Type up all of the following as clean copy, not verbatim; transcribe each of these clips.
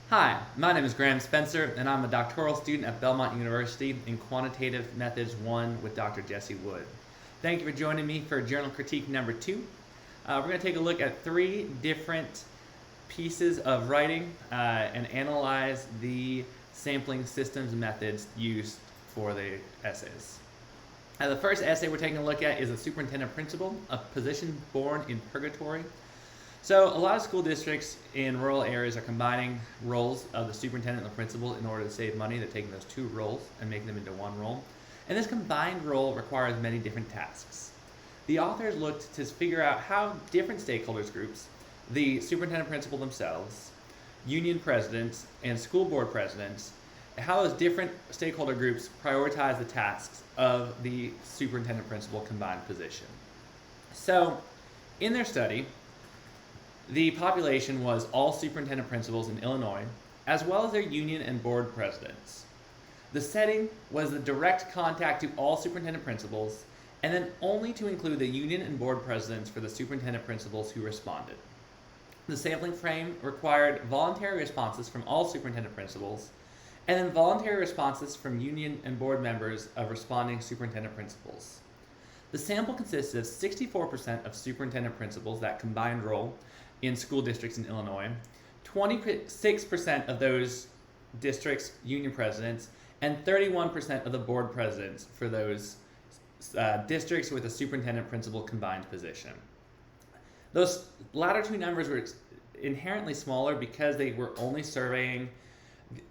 Hi, my name is Graham Spencer, and I'm a doctoral student at Belmont University in Quantitative Methods 1 with Dr. Jesse Wood. Thank you for joining me for Journal Critique number 2. We're going to take a look at 3 different pieces of writing and analyze the sampling systems methods used for the essays. The first essay we're taking a look at is the superintendent principle, a position born in purgatory. So a lot of school districts in rural areas are combining roles of the superintendent and the principal in order to save money. They're taking those 2 roles and making them into 1 role. And this combined role requires many different tasks. The authors looked to figure out how different stakeholders groups, the superintendent principal themselves, union presidents, and school board presidents, how those different stakeholder groups prioritize the tasks of the superintendent principal combined position. So in their study, the population was all superintendent principals in Illinois, as well as their union and board presidents. The setting was the direct contact to all superintendent principals, and then only to include the union and board presidents for the superintendent principals who responded. The sampling frame required voluntary responses from all superintendent principals, and then voluntary responses from union and board members of responding superintendent principals. The sample consisted of 64% of superintendent principals, that combined role, in school districts in Illinois, 26% of those districts union presidents, and 31% of the board presidents for those districts with a superintendent principal combined position. Those latter 2 numbers were inherently smaller because they were only surveying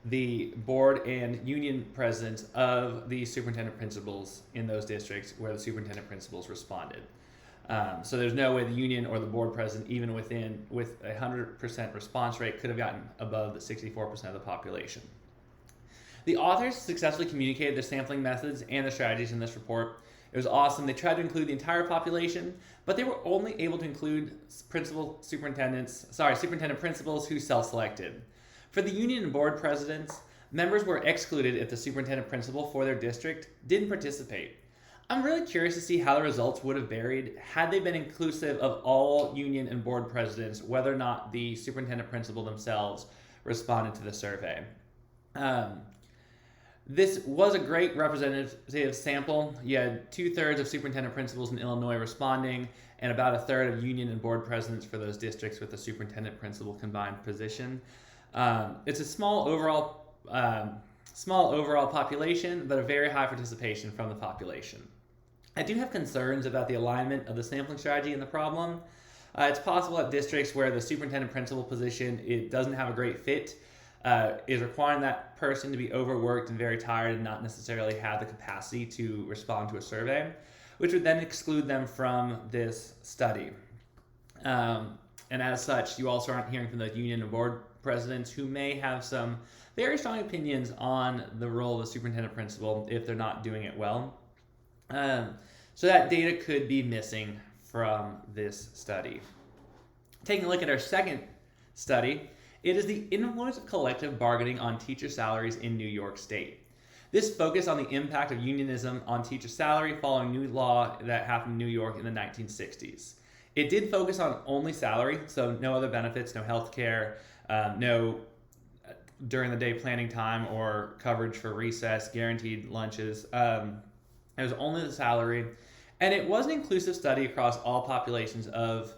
the board and union presidents of the superintendent principals in those districts where the superintendent principals responded. So there's no way the union or the board president, even with a 100% response rate, could have gotten above the 64% of the population. The authors successfully communicated their sampling methods and the strategies in this report. It was awesome. They tried to include the entire population, but they were only able to include superintendent principals who self-selected. For the union and board presidents, members were excluded if the superintendent principal for their district didn't participate. I'm really curious to see how the results would have varied had they been inclusive of all union and board presidents, whether or not the superintendent principal themselves responded to the survey. This was a great representative sample. You had 2/3 of superintendent principals in Illinois responding, and about 1/3 of union and board presidents for those districts with the superintendent principal combined position. It's a small overall population, but a very high participation from the population. I do have concerns about the alignment of the sampling strategy and the problem. It's possible that districts where the superintendent principal position it doesn't have a great fit is requiring that person to be overworked and very tired and not necessarily have the capacity to respond to a survey, which would then exclude them from this study. And as such, you also aren't hearing from the union and board presidents who may have some very strong opinions on the role of the superintendent principal if they're not doing it well. So that data could be missing from this study. Taking a look at our second study, it is the influence of collective bargaining on teacher salaries in New York State. This focused on the impact of unionism on teacher salary following new law that happened in New York in the 1960s. It did focus on only salary, so no other benefits, no health care, no during the day planning time or coverage for recess, guaranteed lunches. It was only the salary, and it was an inclusive study across all populations of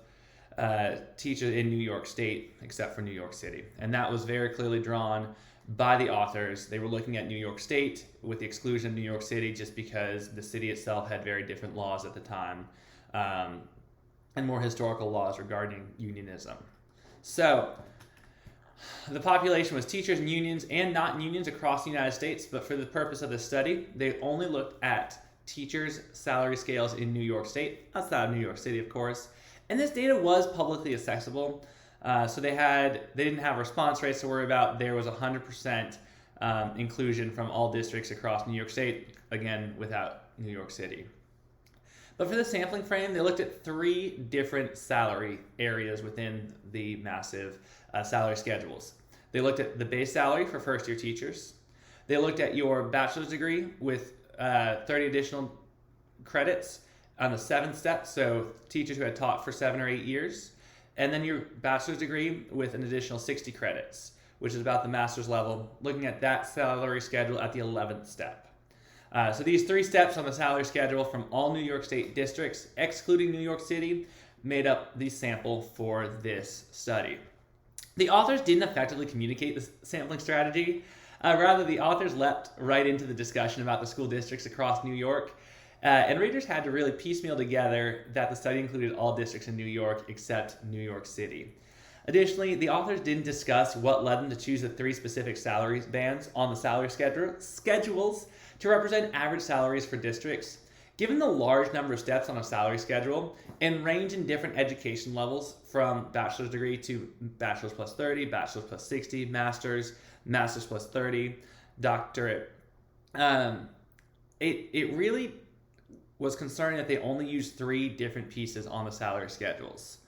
teachers in New York State, except for New York City. And that was very clearly drawn by the authors. They were looking at New York State with the exclusion of New York City just because the city itself had very different laws at the time and more historical laws regarding unionism. So the population was teachers and unions and not unions across the United States, but for the purpose of the study, they only looked at teachers' salary scales in New York State, outside of New York City, of course. And this data was publicly accessible, so they didn't have response rates to worry about. There was 100% inclusion from all districts across New York State, again, without New York City. But for the sampling frame, they looked at 3 different salary areas within the massive salary schedules. They looked at the base salary for first-year teachers. They looked at your bachelor's degree with 30 additional credits on the 7th step, so teachers who had taught for 7 or 8 years, and then your bachelor's degree with an additional 60 credits, which is about the master's level, looking at that salary schedule at the 11th step. So these 3 steps on the salary schedule from all New York State districts, excluding New York City, made up the sample for this study. The authors didn't effectively communicate the sampling strategy. Rather, the authors leapt right into the discussion about the school districts across New York, and readers had to really piecemeal together that the study included all districts in New York except New York City. Additionally, the authors didn't discuss what led them to choose the 3 specific salary bands on the salary schedules to represent average salaries for districts. Given the large number of steps on a salary schedule and range in different education levels from bachelor's degree to bachelor's plus 30, bachelor's plus 60, master's plus 30, doctorate, it really was concerning that they only used 3 different pieces on the salary schedules.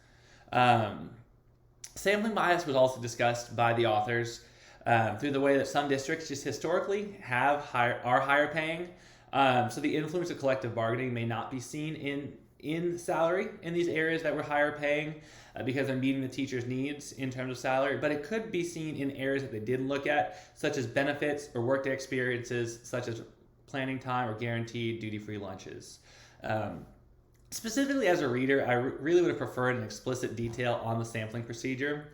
Sampling bias was also discussed by the authors through the way that some districts just historically are higher paying. So the influence of collective bargaining may not be seen in salary in these areas that were higher paying because they're meeting the teacher's needs in terms of salary, but it could be seen in areas that they didn't look at, such as benefits or workday experiences, such as planning time or guaranteed duty-free lunches. Specifically as a reader, I really would have preferred an explicit detail on the sampling procedure.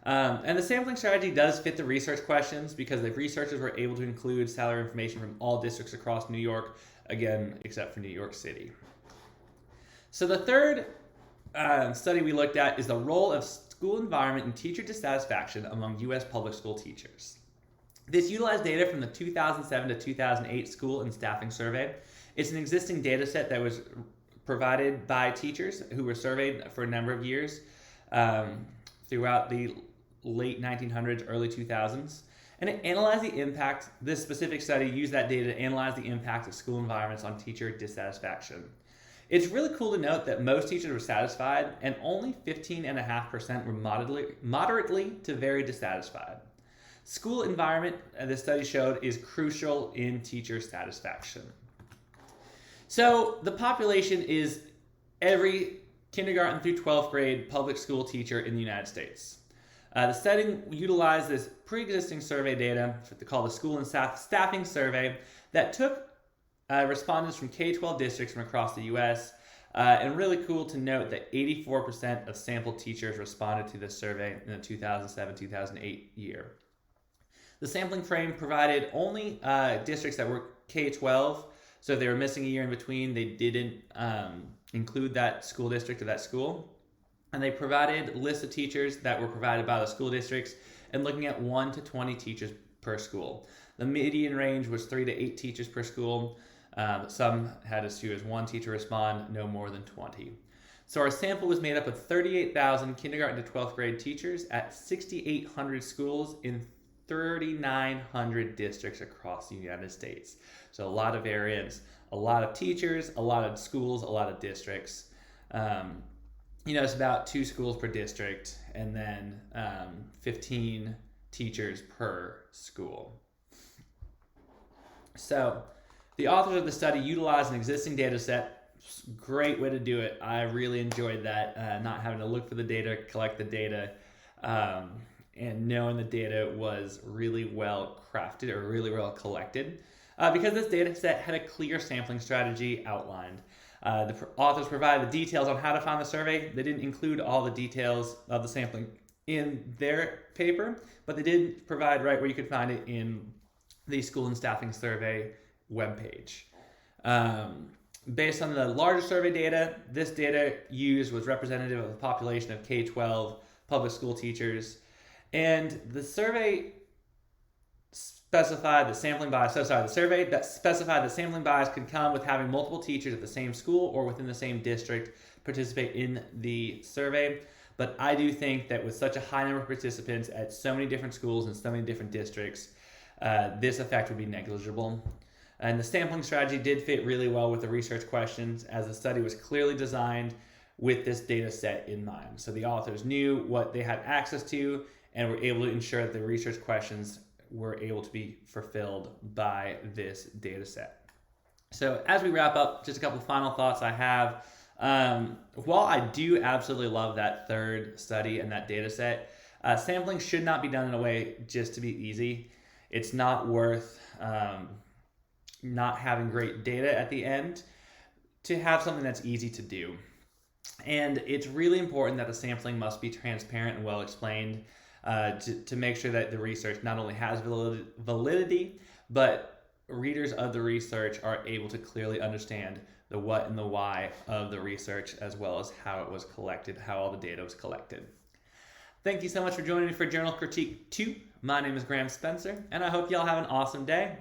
And the sampling strategy does fit the research questions because the researchers were able to include salary information from all districts across New York, again, except for New York City. So the third study we looked at is the role of school environment and teacher dissatisfaction among U.S. public school teachers. This utilized data from the 2007 to 2008 School and Staffing Survey. It's an existing data set that was provided by teachers who were surveyed for a number of years throughout the late 1900s, early 2000s. And it analyzed the impact. This specific study used that data to analyze the impact of school environments on teacher dissatisfaction. It's really cool to note that most teachers were satisfied and only 15.5% were moderately to very dissatisfied. School environment, this study showed, is crucial in teacher satisfaction. So the population is every kindergarten through 12th grade public school teacher in the United States. The study utilized this pre-existing survey data called the School and Staffing Survey that took respondents from K-12 districts from across the U.S. And really cool to note that 84% of sampled teachers responded to this survey in the 2007-2008 year. The sampling frame provided only districts that were K-12, so if they were missing a year in between, they didn't include that school district or that school. And they provided lists of teachers that were provided by the school districts and looking at 1 to 20 teachers per school. The median range was 3 to 8 teachers per school. Some had as few as 1 teacher respond, no more than 20. So our sample was made up of 38,000 kindergarten to 12th grade teachers at 6,800 schools in 3,900 districts across the United States. So a lot of variance, a lot of teachers, a lot of schools, a lot of districts. It's about 2 schools per district and then 15 teachers per school. So the authors of the study utilized an existing data set. Great way to do it. I really enjoyed that, not having to look for the data, collect the data, and knowing the data was really well crafted or really well collected. Because this data set had a clear sampling strategy outlined. The authors provided the details on how to find the survey. They didn't include all the details of the sampling in their paper, but they did provide right where you could find it in the School and Staffing Survey webpage. Based on the larger survey data, this data used was representative of the population of K-12 public school teachers, and the survey specified that sampling bias. The survey that specified that sampling bias could come with having multiple teachers at the same school or within the same district participate in the survey. But I do think that with such a high number of participants at so many different schools and so many different districts, this effect would be negligible. And the sampling strategy did fit really well with the research questions, as the study was clearly designed with this data set in mind. So the authors knew what they had access to and were able to ensure that the research questions were able to be fulfilled by this data set. So as we wrap up, just a couple of final thoughts I have. While I do absolutely love that third study and that data set, Sampling should not be done in a way just to be easy. It's not worth not having great data at the end to have something that's easy to do. And it's really important that the sampling must be transparent and well explained to make sure that the research not only has validity, but readers of the research are able to clearly understand the what and the why of the research, as well as how it was collected, how all the data was collected. Thank you so much for joining me for Journal Critique 2. My name is Graham Spencer, and I hope y'all have an awesome day.